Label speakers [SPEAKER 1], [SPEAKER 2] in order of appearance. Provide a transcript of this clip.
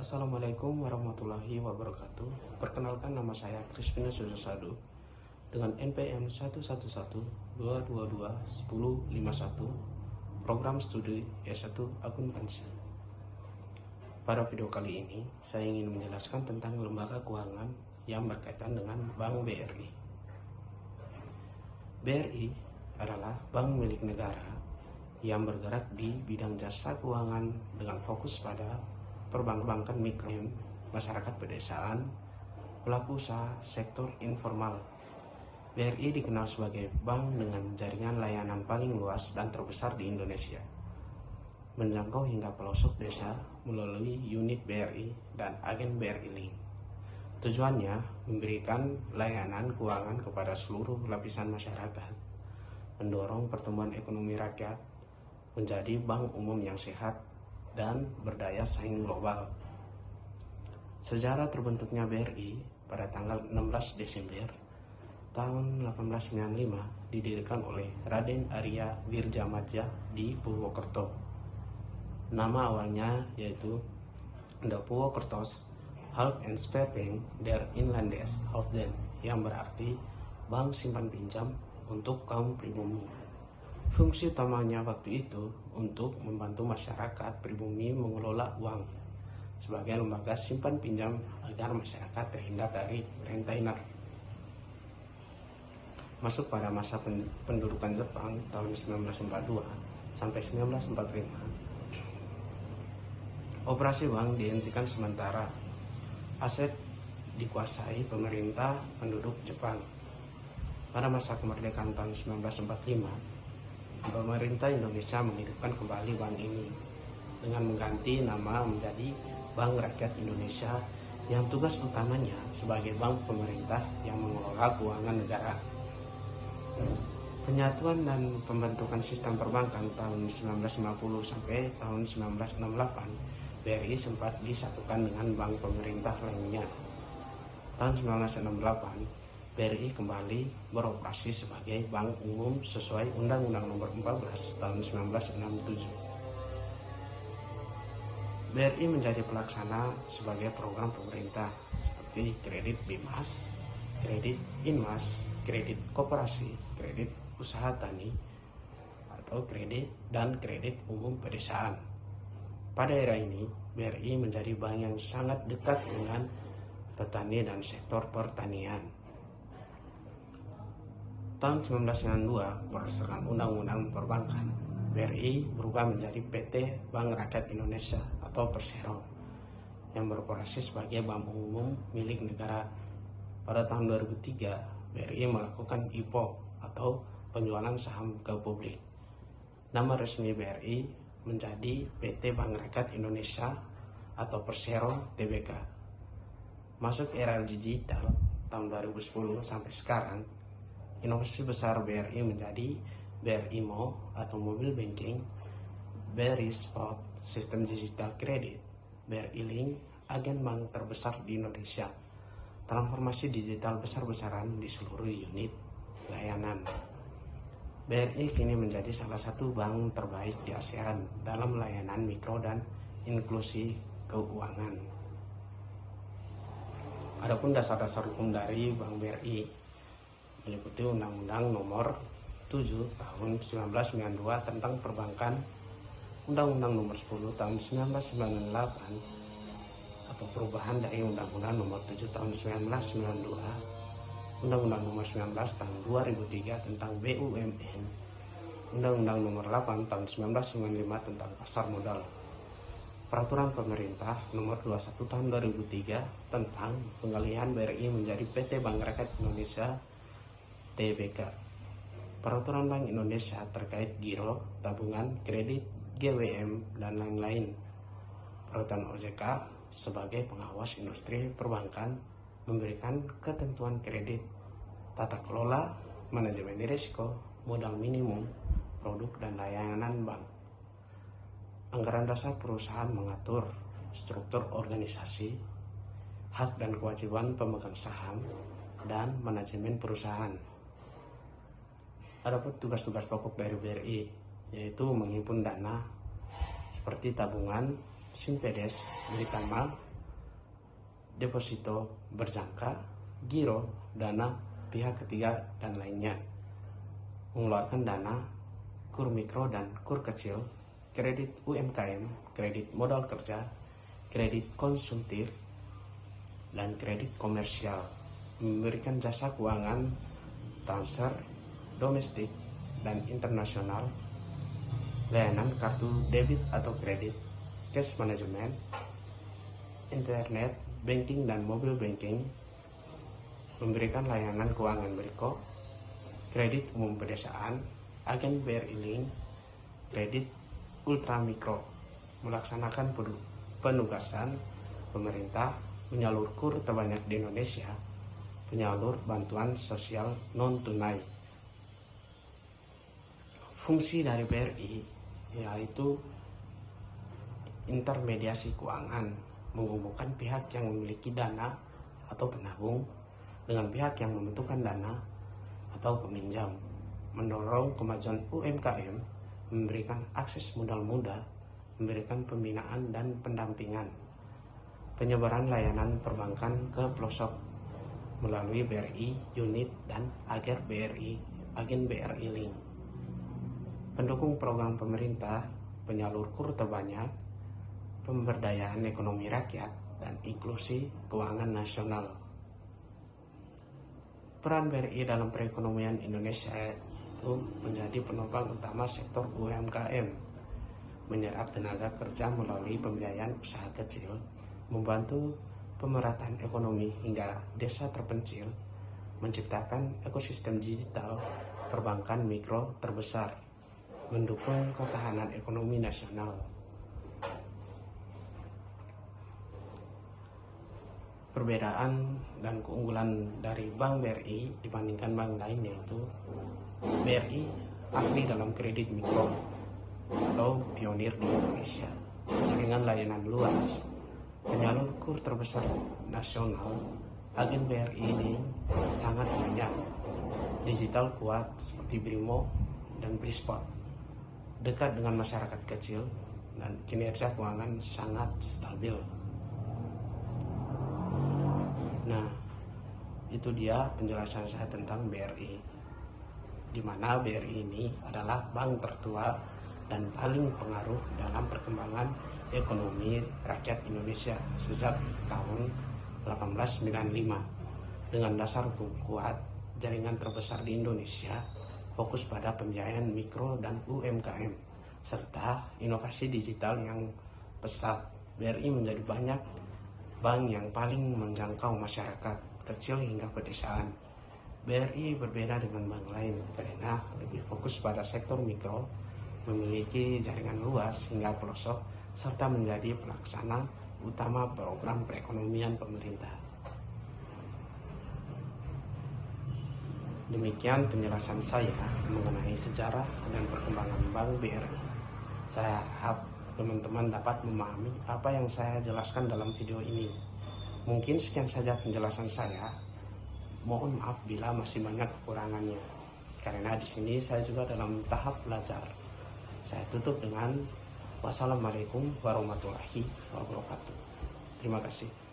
[SPEAKER 1] Assalamualaikum warahmatullahi wabarakatuh. Perkenalkan, nama saya Crispinus Susadu dengan NPM 11122211051, program studi S1 Akuntansi. Pada video kali ini, saya ingin menjelaskan tentang lembaga keuangan yang berkaitan dengan Bank BRI. BRI adalah bank milik negara yang bergerak di bidang jasa keuangan dengan fokus pada perbankan mikro, masyarakat pedesaan, pelaku usaha sektor informal. BRI dikenal sebagai bank dengan jaringan layanan paling luas dan terbesar di Indonesia, menjangkau hingga pelosok desa melalui unit BRI dan agen BRI Link. Tujuannya memberikan layanan keuangan kepada seluruh lapisan masyarakat, mendorong pertumbuhan ekonomi rakyat, menjadi bank umum yang sehat dan berdaya saing global. Sejarah terbentuknya BRI pada tanggal 16 Desember tahun 1895 didirikan oleh Raden Arya Wirjamadja di Purwokerto. Nama awalnya yaitu De Purwokertos Hulp- en Spaarbank der Inlanders Hoofden, yang berarti bank simpan pinjam untuk kaum pribumi. Fungsi utamanya waktu itu untuk membantu masyarakat pribumi mengelola uang sebagai lembaga simpan pinjam agar masyarakat terhindar dari rentainer. Masuk pada masa pendudukan Jepang tahun 1942 sampai 1945, operasi bank dihentikan sementara. Aset dikuasai pemerintah penduduk Jepang. Pada masa kemerdekaan tahun 1945, pemerintah Indonesia menghidupkan kembali bank ini dengan mengganti nama menjadi Bank Rakyat Indonesia, yang tugas utamanya sebagai bank pemerintah yang mengelola keuangan negara. Penyatuan dan pembentukan sistem perbankan tahun 1950 sampai tahun 1968, BRI sempat disatukan dengan bank pemerintah lainnya. Tahun 1968, BRI kembali beroperasi sebagai bank umum sesuai Undang-Undang Nomor 14 tahun 1967. BRI menjadi pelaksana sebagai program pemerintah seperti kredit BIMAS, kredit INMAS, kredit koperasi, kredit usaha tani atau kredit dan kredit umum pedesaan. Pada era ini, BRI menjadi bank yang sangat dekat dengan petani dan sektor pertanian. Tahun 1992, berdasarkan Undang-Undang Perbankan, BRI berubah menjadi PT Bank Rakyat Indonesia atau Persero, yang beroperasi sebagai bank umum milik negara. Pada tahun 2003, BRI melakukan IPO atau penjualan saham ke publik. Nama resmi BRI menjadi PT Bank Rakyat Indonesia atau Persero Tbk. Masuk era digital tahun 2010 sampai sekarang, inovasi besar BRI menjadi BRI Mo atau Mobile Banking, BRI Spot, Sistem Digital Kredit, BRI Link, agen bank terbesar di Indonesia, transformasi digital besar-besaran di seluruh unit layanan. BRI kini menjadi salah satu bank terbaik di ASEAN dalam layanan mikro dan inklusi keuangan. Adapun dasar-dasar hukum dari Bank BRI meliputi Undang-Undang Nomor 7 Tahun 1992 tentang Perbankan, Undang-Undang Nomor 10 Tahun 1998 atau perubahan dari Undang-Undang Nomor 7 Tahun 1992, Undang-Undang Nomor 19 Tahun 2003 tentang BUMN, Undang-Undang Nomor 8 Tahun 1995 tentang pasar modal, Peraturan Pemerintah Nomor 21 Tahun 2003 tentang pengalihan BRI menjadi PT Bank Rakyat Indonesia Tbk, Peraturan Bank Indonesia terkait giro, tabungan, kredit, GWM, dan lain-lain, Peraturan OJK sebagai pengawas industri perbankan memberikan ketentuan kredit, tata kelola, manajemen risiko, modal minimum, produk dan layanan bank. Anggaran dasar perusahaan mengatur struktur organisasi, hak dan kewajiban pemegang saham, dan manajemen perusahaan. Adapun tugas-tugas pokok dari BRI yaitu menghimpun dana seperti tabungan, simpedes, beli tambang, deposito berjangka, giro, dana pihak ketiga, dan lainnya. Mengeluarkan dana, kur mikro dan kur kecil, kredit UMKM, kredit modal kerja, kredit konsumtif, dan kredit komersial. Memberikan jasa keuangan, transfer, domestik, dan internasional, layanan kartu debit atau kredit, cash management, internet, banking dan mobile banking, memberikan layanan keuangan berikut: kredit umum pedesaan, agen BRI Link, kredit ultramikro, melaksanakan penugasan pemerintah, penyalur kur terbanyak di Indonesia, penyalur bantuan sosial non-tunai. Fungsi dari BRI yaitu intermediasi keuangan, menghubungkan pihak yang memiliki dana atau penabung dengan pihak yang membutuhkan dana atau peminjam, mendorong kemajuan UMKM, memberikan akses modal mudah, memberikan pembinaan dan pendampingan, penyebaran layanan perbankan ke pelosok melalui BRI unit dan agen BRI Link, pendukung program pemerintah, penyalur kur terbanyak, pemberdayaan ekonomi rakyat, dan inklusi keuangan nasional. Peran BRI dalam perekonomian Indonesia itu menjadi penopang utama sektor UMKM, menyerap tenaga kerja melalui pembiayaan usaha kecil, membantu pemerataan ekonomi hingga desa terpencil, menciptakan ekosistem digital perbankan mikro terbesar, mendukung ketahanan ekonomi nasional. Perbedaan dan keunggulan dari Bank BRI dibandingkan bank lain yaitu BRI ahli dalam kredit mikro atau pionir di Indonesia, jaringan layanan luas, penyalur kur terbesar nasional, agen BRI ini sangat banyak, digital kuat seperti Brimo dan Brisport, dekat dengan masyarakat kecil, dan kinerja keuangan sangat stabil. Nah, itu dia penjelasan saya tentang BRI, di mana BRI ini adalah bank tertua dan paling pengaruh dalam perkembangan ekonomi rakyat Indonesia sejak tahun 1895. Dengan dasar hukum kuat, jaringan terbesar di Indonesia fokus pada pembiayaan mikro dan UMKM, serta inovasi digital yang pesat. BRI menjadi banyak bank yang paling menjangkau masyarakat kecil hingga pedesaan. BRI berbeda dengan bank lain karena lebih fokus pada sektor mikro, memiliki jaringan luas hingga pelosok, serta menjadi pelaksana utama program perekonomian pemerintah. Demikian penjelasan saya mengenai sejarah dan perkembangan Bank BRI. Saya harap teman-teman dapat memahami apa yang saya jelaskan dalam video ini. Mungkin sekian saja penjelasan saya. Mohon maaf bila masih banyak kekurangannya, karena di sini saya juga dalam tahap belajar. Saya tutup dengan wassalamualaikum warahmatullahi wabarakatuh. Terima kasih.